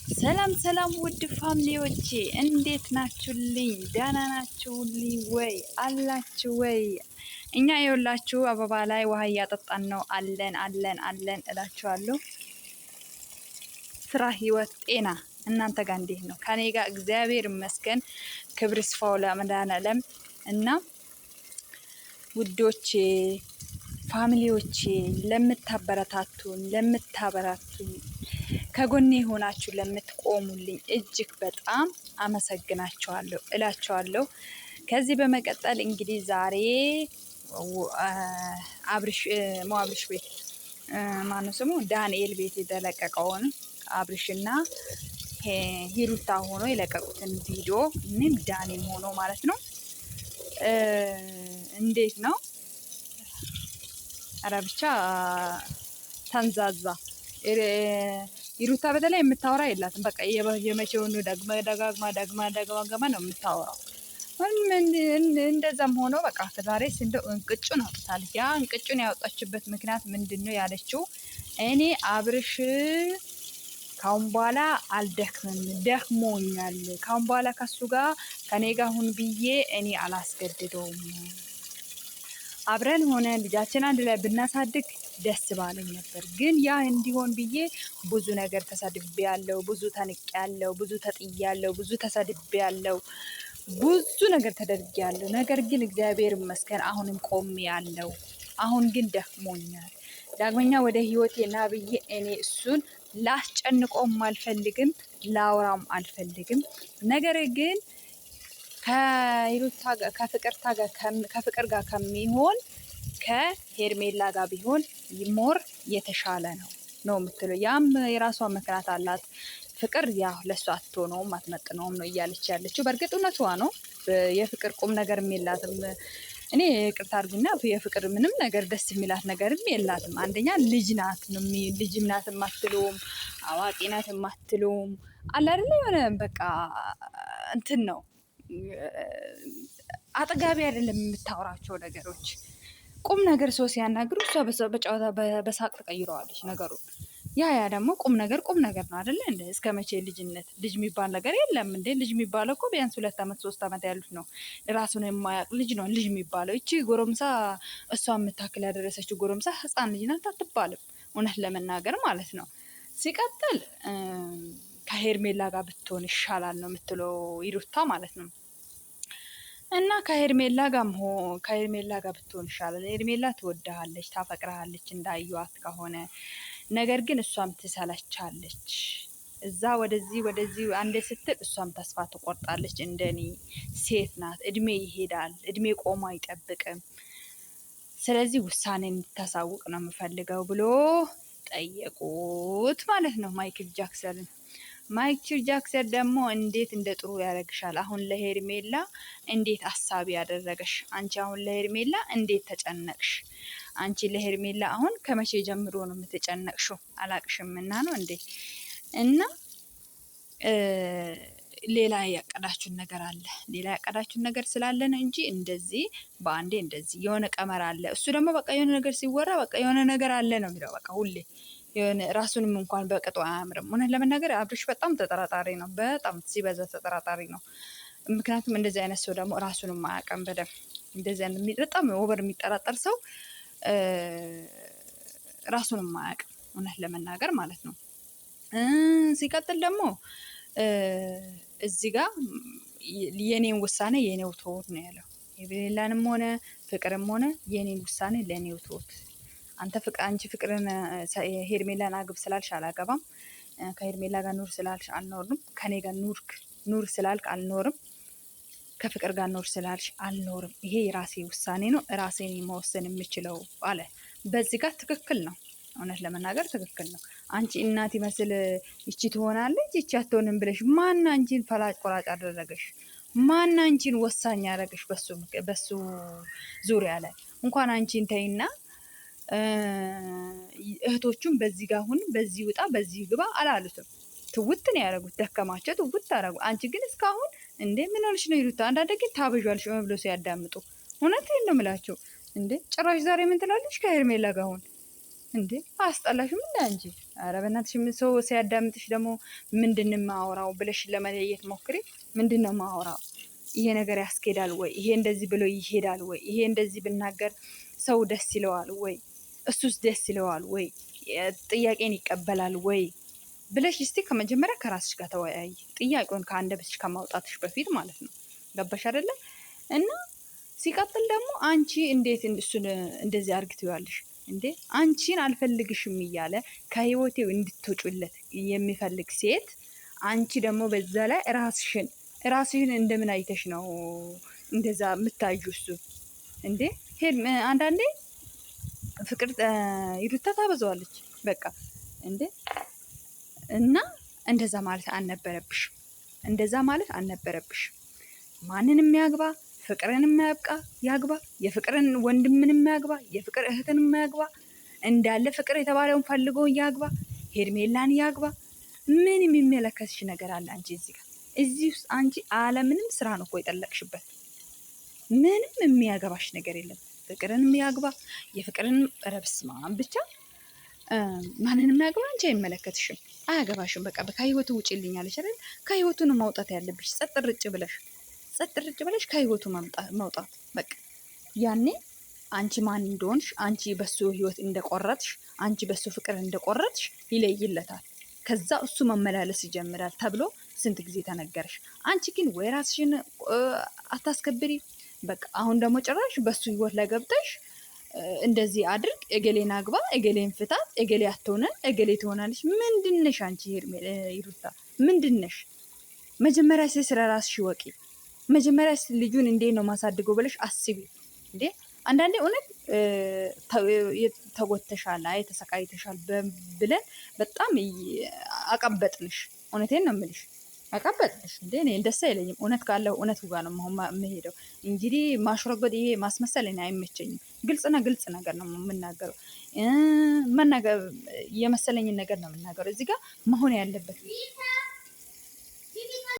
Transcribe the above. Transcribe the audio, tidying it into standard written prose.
ሰላም ሰላም ውድ ፋሚሊዎቼ እንዴት ናችሁልኝ? ደህና ናችሁልኝ ወይ? አላችሁ ወይ? እኛ የውላችሁ አበባ ላይ ውሃ እያጠጣን ነው። አለን አለን አለን እላችኋለሁ። ስራ፣ ህይወት፣ ጤና እናንተ ጋር እንዴት ነው? ከኔ ጋር እግዚአብሔር ይመስገን። ክብር ይስፋው ለመድኃኔዓለም እና ውዶቼ ፋሚሊዎቼ ለምታበረታቱን ከጎኔ ሆናችሁ ለምትቆሙልኝ እጅግ በጣም አመሰግናችኋለሁ እላችኋለሁ። ከዚህ በመቀጠል እንግዲህ ዛሬ አብርሽ ቤት ማነው ስሙ ዳንኤል ቤት የተለቀቀውን አብርሽና ሂሩታ ሆኖ የለቀቁትን ቪዲዮ ምን ዳኒም ሆኖ ማለት ነው እንዴት ነው? ኧረ ብቻ ተንዛዛ። ሂሩታ በተለይ የምታወራ የላትም። በቃ የመቼውን ደግማ ነው የምታወራው። እንደዛም ሆኖ በቃ ዛሬስ እንደው እንቅጩን አውጥታለች። ያ እንቅጩን ያወጣችበት ምክንያት ምንድን ነው ያለችው? እኔ አብርሽ ካሁን በኋላ አልደክምም፣ ደክሞኛል። ካሁን በኋላ ከሱ ጋር ከኔ ጋር ሁን ብዬ እኔ አላስገድደውም። አብረን ሆነ ልጃችን አንድ ላይ ብናሳድግ ደስ ባለኝ ነበር። ግን ያ እንዲሆን ብዬ ብዙ ነገር ተሳድቤ ያለው፣ ብዙ ተንቄ ያለው፣ ብዙ ተጥዬ ያለው፣ ብዙ ተሳድቤ ያለው፣ ብዙ ነገር ተደርጌ ያለው። ነገር ግን እግዚአብሔር ይመስገን አሁንም ቆሜ ያለው። አሁን ግን ደክሞኛል። ዳግመኛ ወደ ህይወቴ ና ብዬ እኔ እሱን ላስጨንቆም አልፈልግም፣ ላውራም አልፈልግም። ነገር ግን ከፍቅር ጋር ከሚሆን ከሄርሜላ ጋር ቢሆን ሞር የተሻለ ነው የምትለው። ያም የራሷ ምክንያት አላት። ፍቅር ያ ለሷ አትሆነውም አትመጥነውም ነው እያለች ያለችው። በእርግጥ እውነቷ ነው። የፍቅር ቁም ነገርም የላትም። እኔ ይቅርታ አድርጉና የፍቅር ምንም ነገር ደስ የሚላት ነገርም የላትም። አንደኛ ልጅ ናት የማትለውም፣ አዋቂ ናት የማትለውም አለ አይደለ? የሆነ በቃ እንትን ነው አጥጋቢ አይደለም የምታወራቸው ነገሮች። ቁም ነገር ሰው ሲያናግሩ እሷ በጨዋታ በሳቅ ተቀይረዋለች ነገሩን። ያ ደግሞ ቁም ነገር ነው አይደለ እንዴ? እስከ መቼ ልጅነት? ልጅ የሚባል ነገር የለም እንዴ? ልጅ የሚባለው እኮ ቢያንስ 2 ዓመት 3 ዓመት ያሉት ነው። ራሱን የማያውቅ ልጅ ነው ልጅ የሚባለው። እቺ ጎረምሳ እሷ የምታክል ያደረሰችው ጎረምሳ ህፃን ልጅ ናት አትባልም፣ እውነት ለመናገር ማለት ነው። ሲቀጥል ከሄርሜላ ጋር ብትሆን ይሻላል ነው የምትለው ሂሩታ ማለት ነው። እና ከሄርሜላ ጋር ብትሆን ይሻላል። ሄርሜላ ትወድሃለች፣ ታፈቅርሃለች እንዳዩዋት ከሆነ። ነገር ግን እሷም ትሰለቻለች። እዛ ወደዚህ አንዴ ስትል እሷም ተስፋ ትቆርጣለች። እንደኔ ሴት ናት፣ እድሜ ይሄዳል፣ እድሜ ቆሞ አይጠብቅም። ስለዚህ ውሳኔ እንድታሳውቅ ነው የምፈልገው ብሎ ጠየቁት ማለት ነው ማይክል ጃክሰንን። ማይክል ጃክሰን ደግሞ እንዴት እንደ ጥሩ ያደረግሻል። አሁን ለሄርሜላ እንዴት አሳቢ ያደረገሽ አንቺ። አሁን ለሄርሜላ እንዴት ተጨነቅሽ አንቺ። ለሄርሜላ አሁን ከመቼ ጀምሮ ነው የምትጨነቅሽው? አላቅሽምና ነው እንዴ? እና ሌላ ያቀዳችሁን ነገር አለ። ሌላ ያቀዳችሁን ነገር ስላለ ነው እንጂ እንደዚህ በአንዴ እንደዚህ የሆነ ቀመር አለ። እሱ ደግሞ በቃ የሆነ ነገር ሲወራ በቃ የሆነ ነገር አለ ነው የሚለው። በቃ ሁሌ የሆነ ራሱንም እንኳን በቅጡ አያምርም። እውነት ለመናገር አብርሽ በጣም ተጠራጣሪ ነው። በጣም ሲበዛ ተጠራጣሪ ነው። ምክንያቱም እንደዚህ አይነት ሰው ደግሞ ራሱንም አያውቅም በደንብ። እንደዚህ አይነት በጣም ኦቨር የሚጠራጠር ሰው ራሱንም አያውቅም፣ እውነት ለመናገር ማለት ነው። ሲቀጥል ደግሞ እዚህ ጋር የኔን ውሳኔ የኔው ተወት ነው ያለው። የሌላንም ሆነ ፍቅርም ሆነ የኔን ውሳኔ ለኔው ተወት። አንቺ ፍቅርን ሄርሜላን አግብ ስላልሽ አላገባም፣ ከሄርሜላ ጋር ኑር ስላልሽ አልኖርም፣ ከኔ ጋር ኑር ስላልክ አልኖርም፣ ከፍቅር ጋር ኑር ስላልሽ አልኖርም። ይሄ የራሴ ውሳኔ ነው፣ ራሴን መወሰን የምችለው አለ። በዚህ ጋር ትክክል ነው፣ እውነት ለመናገር ትክክል ነው። አንቺ እናት ይመስል ይቺ ትሆናለች ይቺ አትሆንም ብለሽ ማን አንቺን ፈላጭ ቆራጭ አደረገሽ? ማን አንቺን ወሳኝ ያደረገሽ? በሱ ዙሪያ ላይ እንኳን አንቺን ተይና እህቶቹም በዚህ ጋር አሁን በዚህ ውጣ በዚህ ግባ አላሉትም። ትውት ነው ያደረጉት፣ ደከማቸው፣ ትውት አደረጉ። አንቺ ግን እስካሁን እንዴ ምን ሆነሽ ነው ይሉት። አንዳንዴ ግን ታበዣለሽ ብሎ ሲያዳምጡ እውነቴን ነው የምላቸው። እንዴ ጭራሽ ዛሬ ምን ትላለች ከሄርሜላ ጋር አሁን እንዴ አስጠላሽም እንዴ አንቺ? ኧረ በእናትሽ ሰው ሲያዳምጥሽ ደግሞ ምንድን ነው የማወራው ብለሽ ለመለየት ሞክሪ። ምንድን ነው የማወራው? ይሄ ነገር ያስኬዳል ወይ? ይሄ እንደዚህ ብሎ ይሄዳል ወይ? ይሄ እንደዚህ ብናገር ሰው ደስ ይለዋል ወይ? እሱስ ደስ ይለዋል ወይ? ጥያቄን ይቀበላል ወይ ብለሽ እስቲ ከመጀመሪያ ከራስሽ ጋር ተወያይ። ጥያቄውን ከአንደበትሽ ከማውጣትሽ በፊት ማለት ነው። ገባሽ አይደለ? እና ሲቀጥል ደግሞ አንቺ እንዴት እሱን እንደዚህ አርግትዋለሽ እንዴ? አንቺን አልፈልግሽም እያለ ከህይወቴው እንድትወጪለት የሚፈልግ ሴት፣ አንቺ ደግሞ በዛ ላይ ራስሽን እንደምን አይተሽ ነው እንደዛ የምታዩ? እሱ እንዴ ሄድ አንዳንዴ ፍቅር ይሉታ ታበዛዋለች በቃ እንዴ። እና እንደዛ ማለት አልነበረብሽም። እንደዛ ማለት አልነበረብሽም። ማንንም ያግባ፣ ፍቅርንም ያግባ፣ የፍቅርን ወንድምንም ያግባ፣ የፍቅር እህትንም ያግባ፣ እንዳለ ፍቅር የተባለውን ፈልጎ ያግባ፣ ሄርሜላን ያግባ። ምን የሚመለከትሽ ነገር አለ አንቺ እዚህ ጋር? እዚህ ውስጥ አንቺ አለምንም ስራ ነው እኮ የጠለቅሽበት። ምንም የሚያገባሽ ነገር የለም። ፍቅርንም ያግባ፣ የፍቅርን ረብስማን ብቻ ማንንም ያግባ፣ አንቺ አይመለከትሽም፣ አያገባሽም። በቃ ከህይወቱ ውጪልኝ አለሽ አይደል? ከህይወቱ ነው ማውጣት ያለብሽ። ጸጥ ርጭ ብለሽ ከህይወቱ መውጣት በቃ። ያኔ አንቺ ማን እንደሆንሽ፣ አንቺ በሱ ህይወት እንደቆረጥሽ፣ አንቺ በሱ ፍቅር እንደቆረጥሽ ይለይለታል። ከዛ እሱ መመላለስ ይጀምራል ተብሎ ስንት ጊዜ ተነገረሽ። አንቺ ግን ወይ ራስሽን አታስከብሪ። በቃ አሁን ደግሞ ጭራሽ በሱ ህይወት ላይ ገብተሽ እንደዚህ አድርግ፣ እገሌን አግባ፣ እገሌን ፍታት፣ እገሌ አትሆነን፣ እገሌ ትሆናለች። ምንድነሽ አንቺ ይሩታ? ምንድነሽ? መጀመሪያ ስለ ራስሽ ወቂ። መጀመሪያ ልጁን እንዴት ነው ማሳድገው ብለሽ አስቢ። እንዴ አንዳንዴ እውነት ተጎተሻል፣ አይ ተሰቃይተሻል ብለን በጣም አቀበጥንሽ። እውነቴን ነው የምልሽ፣ አቀበጥንሽ። እንዴ እኔ ደስ አይለኝም። እውነት ካለው እውነቱ ጋር ነው የምሄደው። እንግዲህ ማሽረጎድ፣ ይሄ ማስመሰል እኔ አይመቸኝም። ግልጽ ነገር ነው የምናገረው። መናገር የመሰለኝን ነገር ነው የምናገረው። እዚህ ጋር መሆን ያለበት